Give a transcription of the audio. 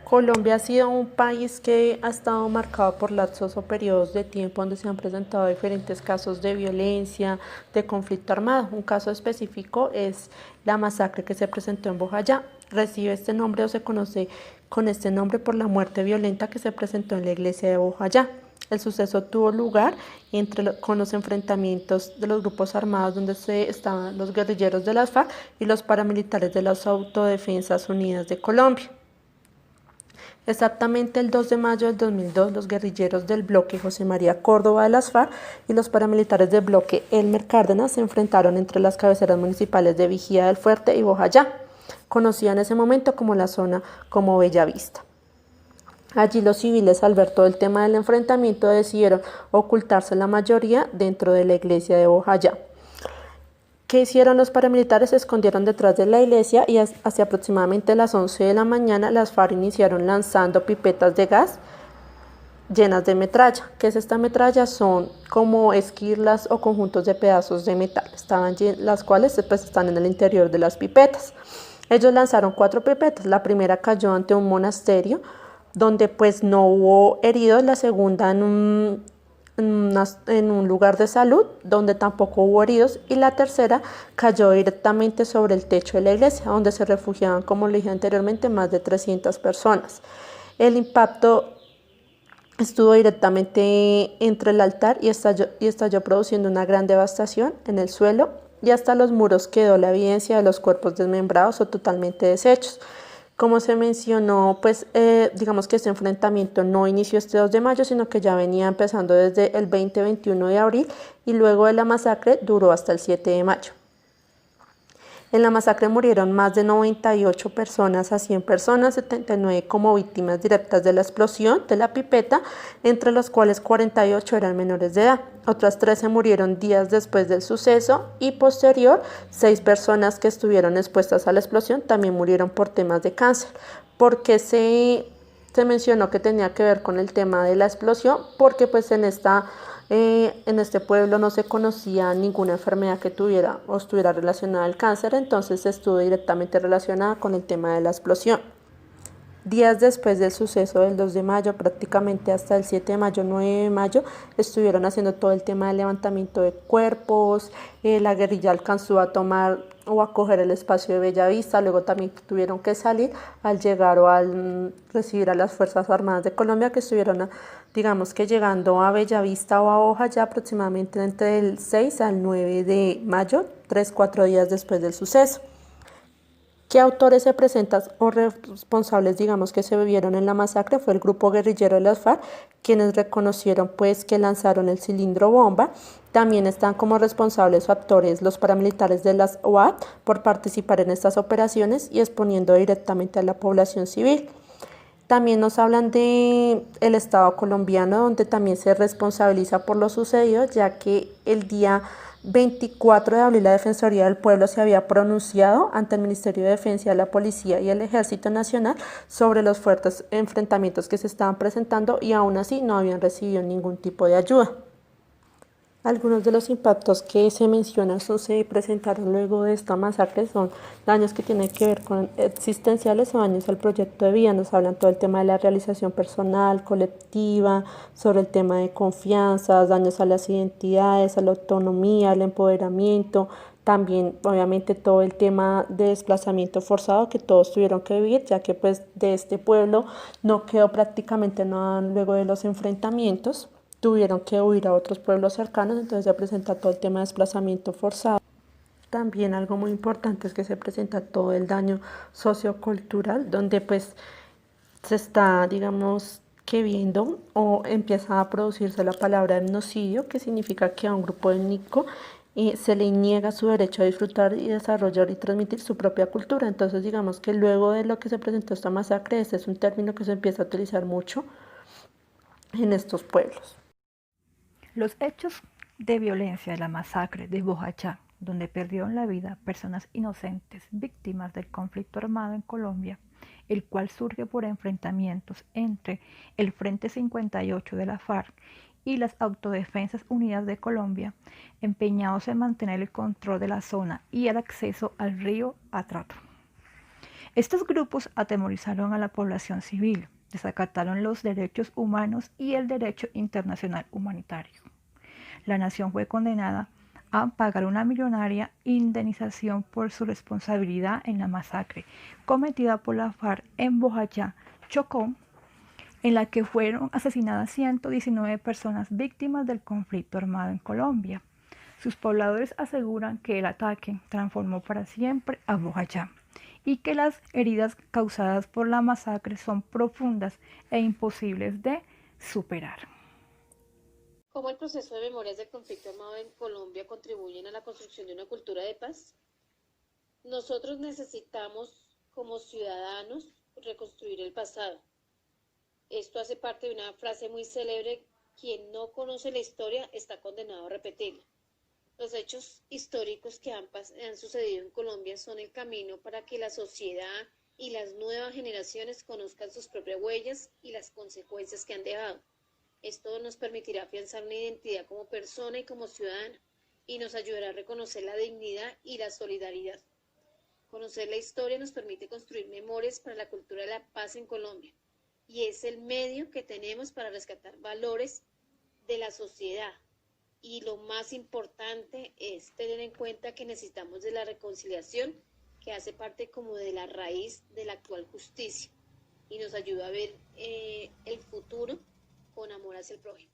Colombia ha sido un país que ha estado marcado por lapsos o periodos de tiempo donde se han presentado diferentes casos de violencia, de conflicto armado. Un caso específico es la masacre que se presentó en Bojayá. Recibe este nombre o se conoce con este nombre por la muerte violenta que se presentó en la iglesia de Bojayá. El suceso tuvo lugar con los enfrentamientos de los grupos armados donde estaban los guerrilleros de las FARC y los paramilitares de las Autodefensas Unidas de Colombia. Exactamente el 2 de mayo del 2002, los guerrilleros del bloque José María Córdoba de las FARC y los paramilitares del bloque Elmer Cárdenas se enfrentaron entre las cabeceras municipales de Vigía del Fuerte y Bojayá, conocida en ese momento como la zona como Bellavista. Allí los civiles, al ver todo el tema del enfrentamiento, decidieron ocultarse la mayoría dentro de la iglesia de Bojayá. ¿Qué hicieron los paramilitares? Se escondieron detrás de la iglesia y hacia aproximadamente las 11 de la mañana las FARC iniciaron lanzando pipetas de gas llenas de metralla. ¿Qué es esta metralla? Son como esquirlas o conjuntos de pedazos de metal, las cuales pues, están en el interior de las pipetas. Ellos lanzaron 4 pipetas. La primera cayó ante un monasterio donde pues no hubo heridos, la segunda en un lugar de salud donde tampoco hubo heridos y la tercera cayó directamente sobre el techo de la iglesia donde se refugiaban, como le dije anteriormente, más de 300 personas. El impacto estuvo directamente entre el altar y estalló produciendo una gran devastación en el suelo y hasta los muros quedó la evidencia de los cuerpos desmembrados o totalmente deshechos. Como se mencionó, pues digamos que este enfrentamiento no inició este 2 de mayo, sino que ya venía empezando desde el 20-21 de abril y luego de la masacre duró hasta el 7 de mayo. En la masacre murieron más de 98 personas a 100 personas, 79 como víctimas directas de la explosión de la pipeta, entre los cuales 48 eran menores de edad. Otras 13 murieron días después del suceso y posterior, 6 personas que estuvieron expuestas a la explosión también murieron por temas de cáncer. ¿Por qué se mencionó que tenía que ver con el tema de la explosión? Porque pues en este pueblo no se conocía ninguna enfermedad que tuviera o estuviera relacionada al cáncer, entonces estuvo directamente relacionada con el tema de la explosión. Días después del suceso del 2 de mayo, prácticamente hasta el 7 de mayo, 9 de mayo, estuvieron haciendo todo el tema del levantamiento de cuerpos, la guerrilla alcanzó a tomar o a coger el espacio de Bellavista, luego también tuvieron que salir al llegar o al recibir a las Fuerzas Armadas de Colombia que estuvieron, digamos que llegando a Bellavista o a Bojayá aproximadamente entre el 6 al 9 de mayo, 3-4 días después del suceso. ¿Qué autores se presentan o responsables, digamos, que se vivieron en la masacre? Fue el grupo guerrillero de las FARC, quienes reconocieron pues que lanzaron el cilindro bomba. También están como responsables o actores los paramilitares de las OAT por participar en estas operaciones y exponiendo directamente a la población civil. También nos hablan de el Estado colombiano, donde también se responsabiliza por lo sucedido, ya que el día 24 de abril la Defensoría del Pueblo se había pronunciado ante el Ministerio de Defensa, la Policía y el Ejército Nacional sobre los fuertes enfrentamientos que se estaban presentando y aún así no habían recibido ningún tipo de ayuda. Algunos de los impactos que se mencionan o se presentaron luego de esta masacre son daños que tienen que ver con existenciales o daños al proyecto de vida. Nos hablan todo el tema de la realización personal, colectiva, sobre el tema de confianza, daños a las identidades, a la autonomía, al empoderamiento. También, obviamente, todo el tema de desplazamiento forzado que todos tuvieron que vivir, ya que pues de este pueblo no quedó prácticamente nada luego de los enfrentamientos. Tuvieron que huir a otros pueblos cercanos, entonces se presenta todo el tema de desplazamiento forzado. También algo muy importante es que se presenta todo el daño sociocultural, donde pues se está, digamos, que viendo o empieza a producirse la palabra etnocidio, que significa que a un grupo étnico se le niega su derecho a disfrutar y desarrollar y transmitir su propia cultura. Entonces, digamos que luego de lo que se presentó esta masacre, este es un término que se empieza a utilizar mucho en estos pueblos. Los hechos de violencia de la masacre de Bojayá, donde perdieron la vida personas inocentes víctimas del conflicto armado en Colombia, el cual surge por enfrentamientos entre el Frente 58 de la FARC y las Autodefensas Unidas de Colombia, empeñados en mantener el control de la zona y el acceso al río Atrato. Estos grupos atemorizaron a la población civil, desacataron los derechos humanos y el derecho internacional humanitario. La nación fue condenada a pagar una millonaria indemnización por su responsabilidad en la masacre cometida por la FARC en Bojayá, Chocó, en la que fueron asesinadas 119 personas víctimas del conflicto armado en Colombia. Sus pobladores aseguran que el ataque transformó para siempre a Bojayá y que las heridas causadas por la masacre son profundas e imposibles de superar. ¿Cómo el proceso de memorias del conflicto armado en Colombia contribuyen a la construcción de una cultura de paz? Nosotros necesitamos, como ciudadanos, reconstruir el pasado. Esto hace parte de una frase muy célebre: quien no conoce la historia está condenado a repetirla. Los hechos históricos que han sucedido en Colombia son el camino para que la sociedad y las nuevas generaciones conozcan sus propias huellas y las consecuencias que han dejado. Esto nos permitirá afianzar una identidad como persona y como ciudadana, y nos ayudará a reconocer la dignidad y la solidaridad. Conocer la historia nos permite construir memorias para la cultura de la paz en Colombia, y es el medio que tenemos para rescatar valores de la sociedad. Y lo más importante es tener en cuenta que necesitamos de la reconciliación, que hace parte como de la raíz de la actual justicia, y nos ayuda a ver el futuro con amor hacia el prójimo.